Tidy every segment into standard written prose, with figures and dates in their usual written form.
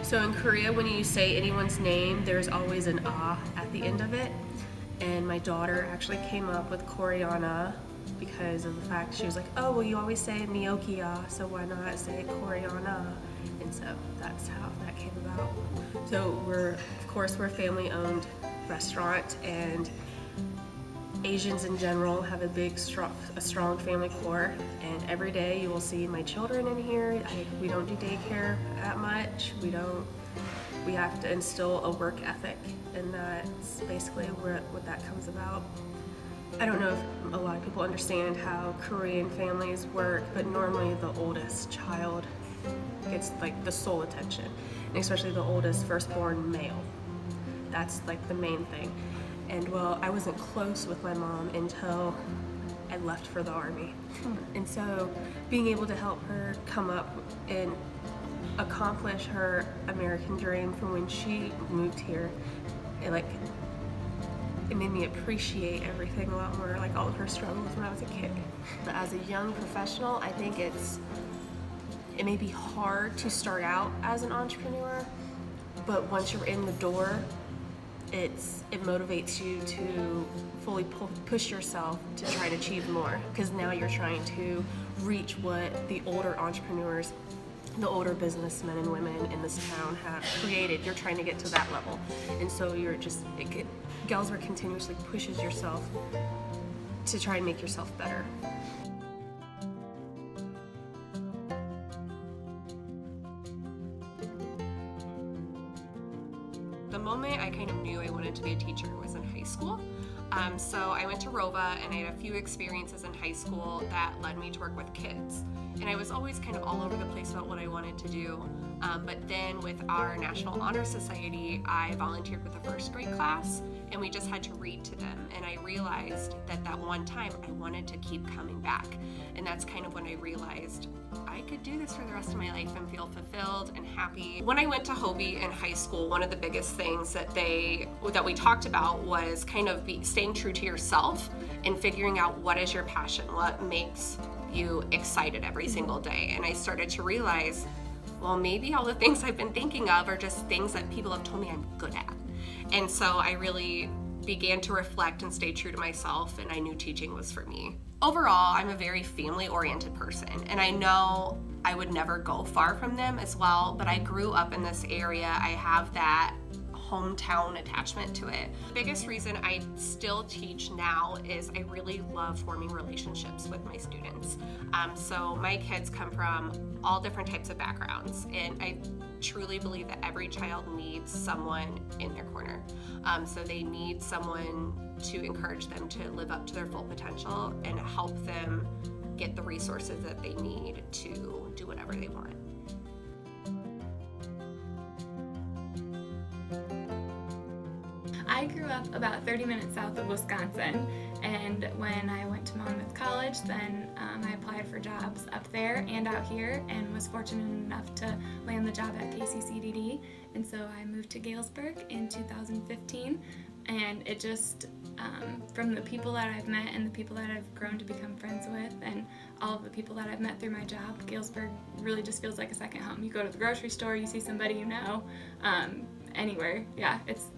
So in Korea, when you say anyone's name, there's always an ah at the end of it. And my daughter actually came up with Koreana because of the fact she was like, oh, well, you always say Miyokiya, so why not say Koreana? And so that's how that came about. So we're a family-owned restaurant, and Asians in general have a strong family core, and every day you will see my children in here. We don't do daycare that much. We have to instill a work ethic, and that's basically what that comes about. I don't know if a lot of people understand how Korean families work, but normally the oldest child gets like the sole attention, and especially the oldest firstborn male. That's like the main thing. And well, I wasn't close with my mom until I left for the Army. And so being able to help her come up and accomplish her American dream from when she moved here, it made me appreciate everything a lot more, like all of her struggles when I was a kid. But as a young professional, I think it may be hard to start out as an entrepreneur, but once you're in the door, it motivates you to fully push yourself to try to achieve more, because now you're trying to reach what the older entrepreneurs, the older businessmen and women in this town have created. You're trying to get to that level, and so Galesburg continuously pushes yourself to try and make yourself better. The moment I kind of knew I wanted to be a teacher was in high school. So I went to ROVA, and I had a few experiences in high school that led me to work with kids. And I was always kind of all over the place about what I wanted to do. But then with our National Honor Society, I volunteered with the first grade class, and we just had to read to them. And I realized that one time I wanted to keep coming back. And that's kind of when I realized I could do this for the rest of my life and feel fulfilled and happy. When I went to Hobie in high school, one of the biggest things that we talked about was kind of staying true to yourself and figuring out what is your passion, what makes you excited every single day. And I started to realize, well, maybe all the things I've been thinking of are just things that people have told me I'm good at. And so I really began to reflect and stay true to myself, and I knew teaching was for me. Overall, I'm a very family-oriented person, and I know I would never go far from them as well, but I grew up in this area. I have that hometown attachment to it. The biggest reason I still teach now is I really love forming relationships with my students. So my kids come from all different types of backgrounds, and I truly believe that every child needs someone in their corner. So they need someone to encourage them to live up to their full potential and help them get the resources that they need to do whatever they want. I grew up about 30 minutes south of Wisconsin, and when I went to Monmouth College, then I applied for jobs up there and out here, and was fortunate enough to land the job at KCCDD, and so I moved to Galesburg in 2015, and it just, from the people that I've met and the people that I've grown to become friends with, and all of the people that I've met through my job, Galesburg really just feels like a second home. You go to the grocery store, you see somebody you know, anywhere. Yeah, it's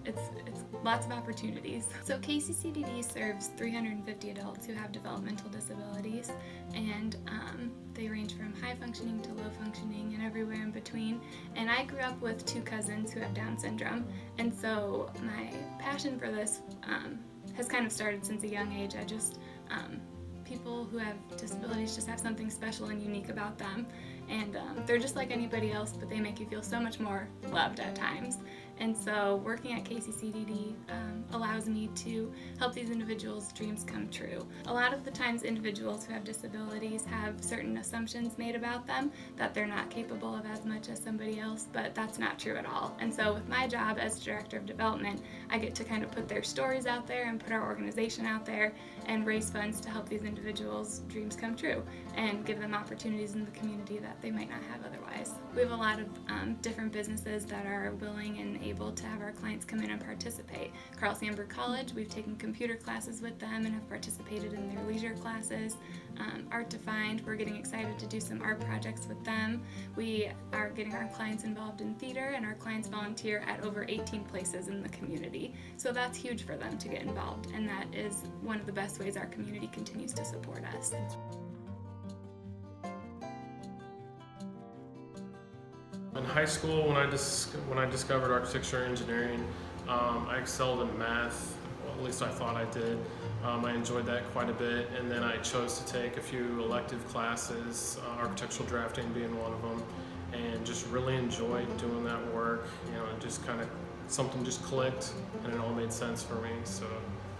lots of opportunities. So KCCDD serves 350 adults who have developmental disabilities, and they range from high functioning to low functioning and everywhere in between. And I grew up with two cousins who have Down syndrome, and so my passion for this has kind of started since a young age. People who have disabilities just have something special and unique about them, and they're just like anybody else, but they make you feel so much more loved at times. And so working at KCCDD allows me to help these individuals' dreams come true. A lot of the times individuals who have disabilities have certain assumptions made about them, that they're not capable of as much as somebody else, but that's not true at all. And so with my job as Director of Development, I get to kind of put their stories out there and put our organization out there and raise funds to help these individuals' dreams come true and give them opportunities in the community that that they might not have otherwise. We have a lot of different businesses that are willing and able to have our clients come in and participate. Carl Sandburg College, we've taken computer classes with them and have participated in their leisure classes. Art Defined, we're getting excited to do some art projects with them. We are getting our clients involved in theater, and our clients volunteer at over 18 places in the community. So that's huge for them to get involved, and that is one of the best ways our community continues to support us. In high school, when I discovered architecture and engineering, I excelled in math. Well, at least I thought I did. I enjoyed that quite a bit, and then I chose to take a few elective classes, architectural drafting being one of them, and just really enjoyed doing that work. You know, it just kind of, something just clicked, and it all made sense for me, so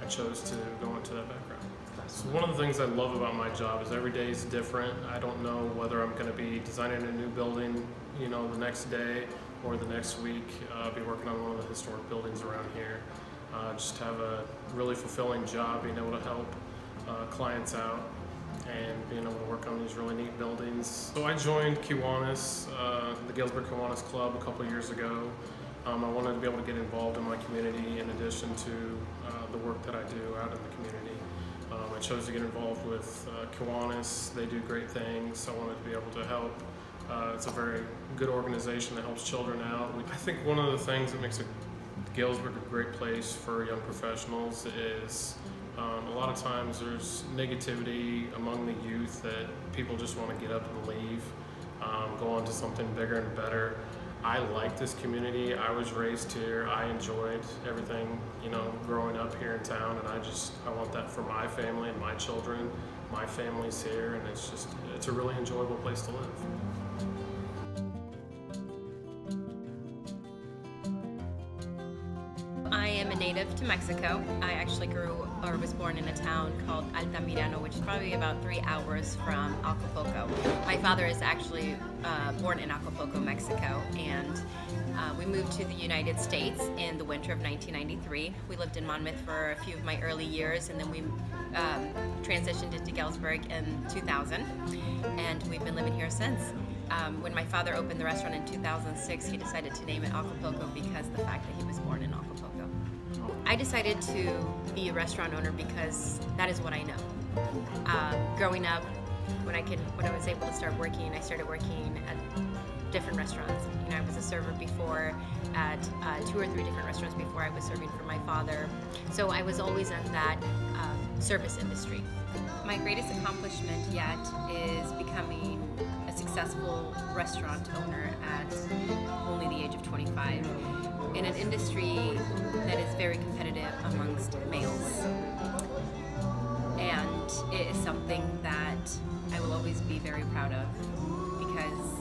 I chose to go into that background. So one of the things I love about my job is every day is different. I don't know whether I'm going to be designing a new building, you know, the next day or the next week. I'll be working on one of the historic buildings around here. Just have a really fulfilling job, being able to help clients out and being able to work on these really neat buildings. So I joined Kiwanis, the Galesburg Kiwanis Club, a couple years ago. I wanted to be able to get involved in my community in addition to the work that I do out in the community. I chose to get involved with Kiwanis. They do great things. I wanted to be able to help. It's a very good organization that helps children out. I think one of the things that makes Galesburg a great place for young professionals is a lot of times there's negativity among the youth that people just want to get up and leave, go on to something bigger and better. I like this community. I was raised here. I enjoyed everything, you know, growing up here in town, and I want that for my family and my children. My family's here, and it's a really enjoyable place to live. I am a native to Mexico. I actually was born in a town called Altamirano, which is probably about 3 hours from Acapulco. My father is actually born in Acapulco, Mexico, and we moved to the United States in the winter of 1993. We lived in Monmouth for a few of my early years, and then we transitioned into Galesburg in 2000, and we've been living here since. When my father opened the restaurant in 2006, he decided to name it Acapulco because of the fact that he was born in Acapulco. I decided to be a restaurant owner because that is what I know. Growing up, when I was able to start working, I started working at different restaurants. You know, I was a server before at 2 or 3 different restaurants before I was serving for my father. So I was always in that service industry. My greatest accomplishment yet is becoming a successful restaurant owner at only the age of 25 in an industry that is very competitive amongst males. And it is something that I will always be very proud of, because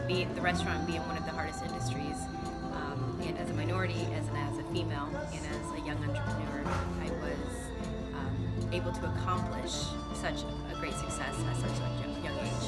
the restaurant being one of the hardest industries, and as a minority, as a female, and as a young entrepreneur, I was able to accomplish such a great success at such a young age.